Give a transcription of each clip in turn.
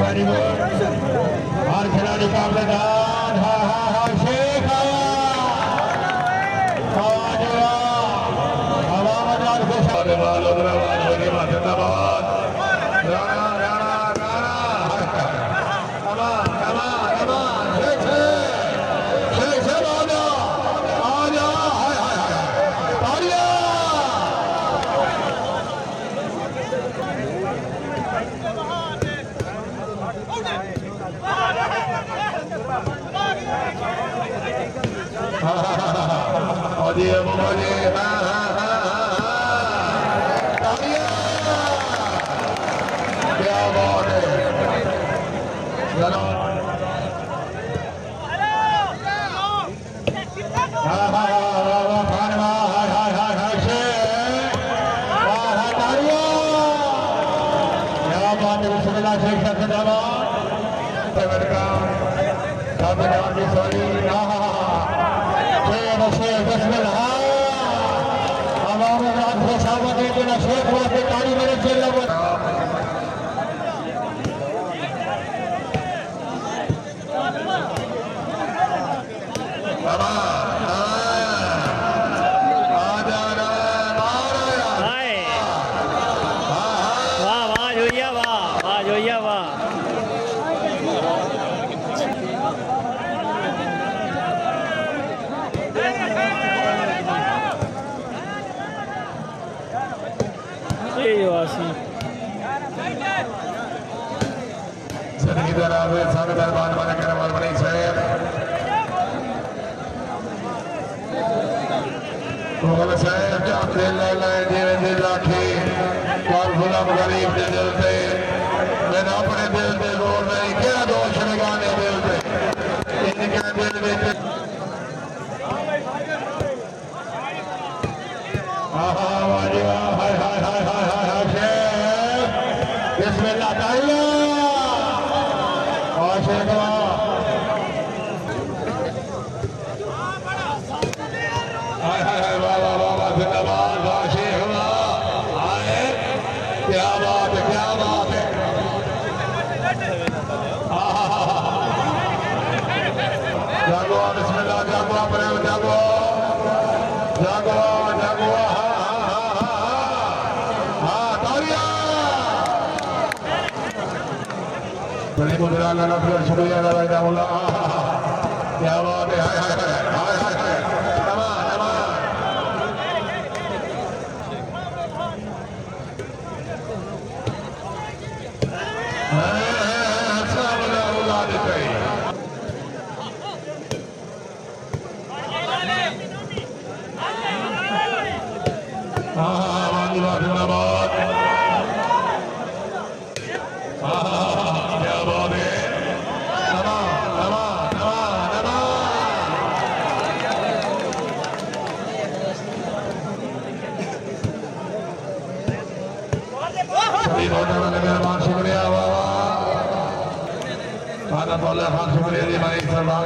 Very good और खिलाड़ी का मैदान शेख क्या बात है गरीब के दिल से मैंने अपने दिल से जोर नहीं क्या दोष लगाने दिल से इनके दिल में बिस्मिल्लाह ताइला और शेखवा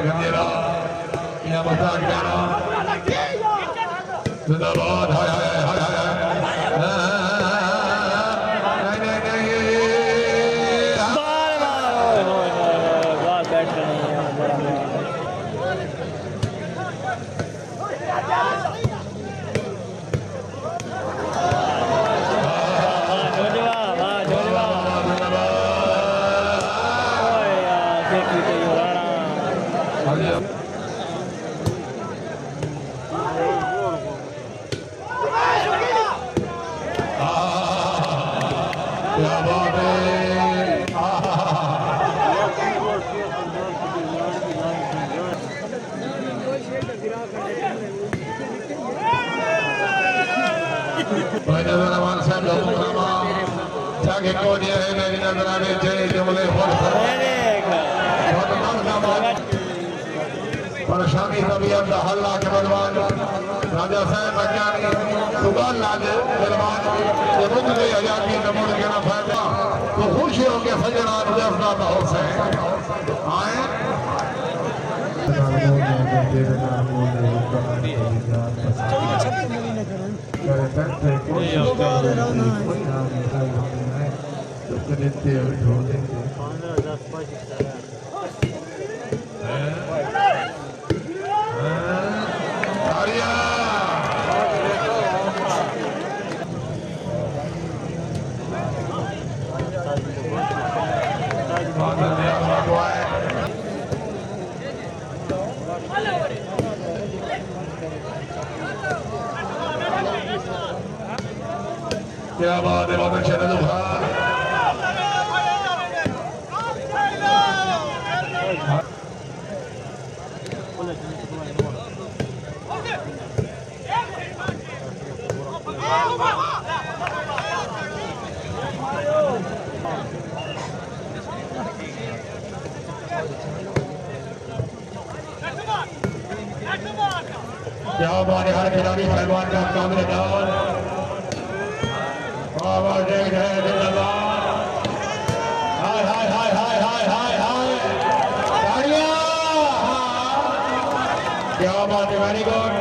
शुक्रिया क्या बात है जिंदाबाद हाय हाय हाय हाय परेशानी तबीयत हल्ला के बलवान राजा साहब बजानी सुबह लागे बलवान ये बुद्ध के आजादी नमूद के ना फायदा तो खुशियों के सजना जफ्ता हो से आए क्या बात है, बहुत अच्छा लगा। क्या बात है, हर खिलाड़ी पहलवान का काबिल डाल आवाज देख रहे हैं जिंदाबाद। हाय हाय हाय हाय हाय हाय हाय तालियां। क्या बात है, वेरी गुड।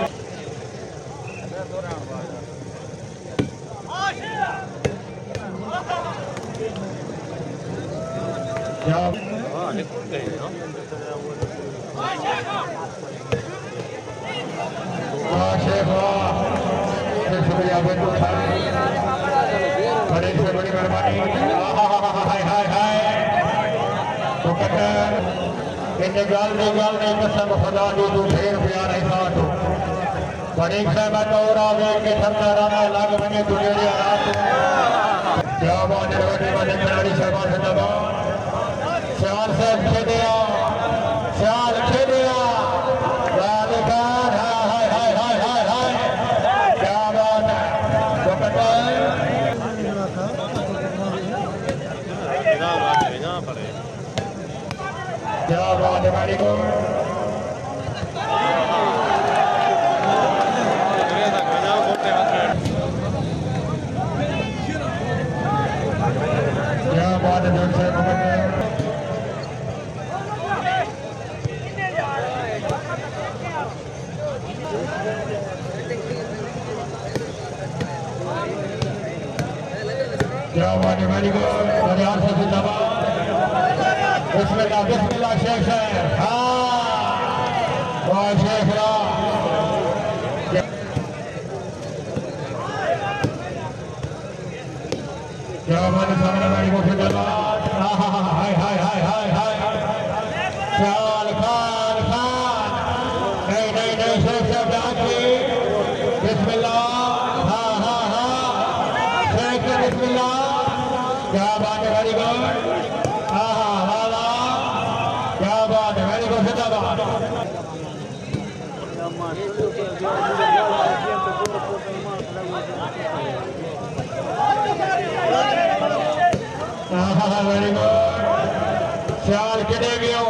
शुक्रिया, बड़े से बड़ी मेहरबानी। हाय हाय हाय तो कहते गाल नहीं कसम खुदा दी तू ढेर प्यार है साथ बड़ी से मैं और आगे के सरदाराना लाग बने तुझे रात। क्या बात है, बड़े खिलाड़ी शर्मा से दबा श्याल से खेलिया श्याल खेलिया लालिकान। हाय हाय हाय हाय हाय क्या बात है, तो क्या बात है, मेरी को क्या बात है, जोर से क्या बात है, मेरी को बरियार से जिंदाबाद। बिस्मिल्लाह बिस्मिल्लाह शेख है। हाँ वाह शेख क्या बात है, सामने मेरी को जिंदाबाद। हाय हाय हाय हाय हाय ख्याल खान खान नहीं नहीं नहीं शेख साहब डाकी बिस्मिल्लाह। हाँ हाँ हाँ शेख बिस्मिल्लाह। क्या बात है, वेरी गुड। हाँ हाँ वाला क्या बात है, वेरी गुड जिंदाबाद। हाँ वेरी गुड। श्याल किने गयो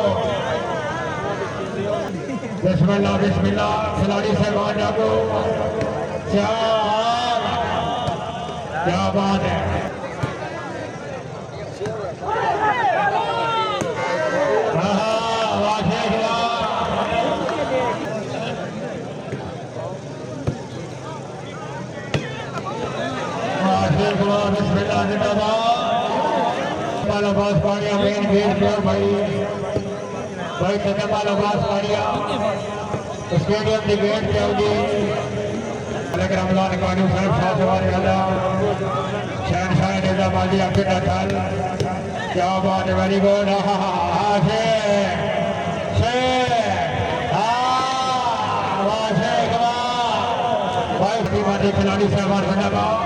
बिस्मिल्लाह बिस्मिल्लाह खिलाड़ी से मान जागो श्याल। क्या बात है, पाड़िया मेन गेट पे भाई भाई कदमालाबाद पाड़िया स्टेडियम के गेट पे होगी रमजान कानून साहब साथ हमारे शहनशाह निजामाबादी अब्दुल अठाल। क्या बात है, वेरी गुड। भाई खिलाड़ी साहब जिंदाबाद।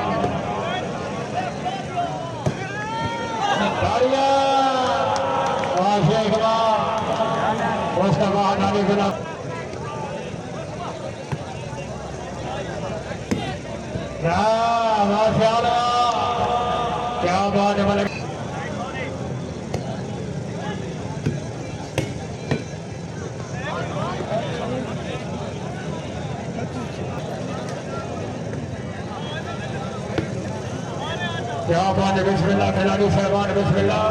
उसका बाद आने के बाद क्या बात है, मतलब क्या बात है। बिस्मिल्लाह खिलाड़ी साहबान बिस्मिल्लाह।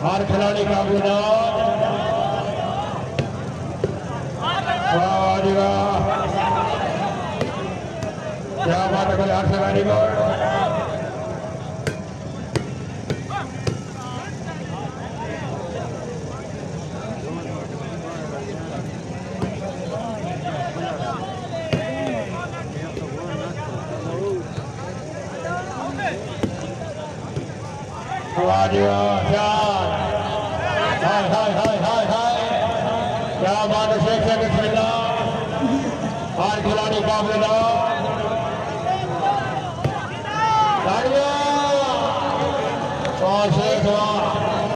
हर खिलाड़ी का गुनाह क्या बात है, हर से वेरी गुड। वाह जी वाह। मुकाबले का ताड़ियां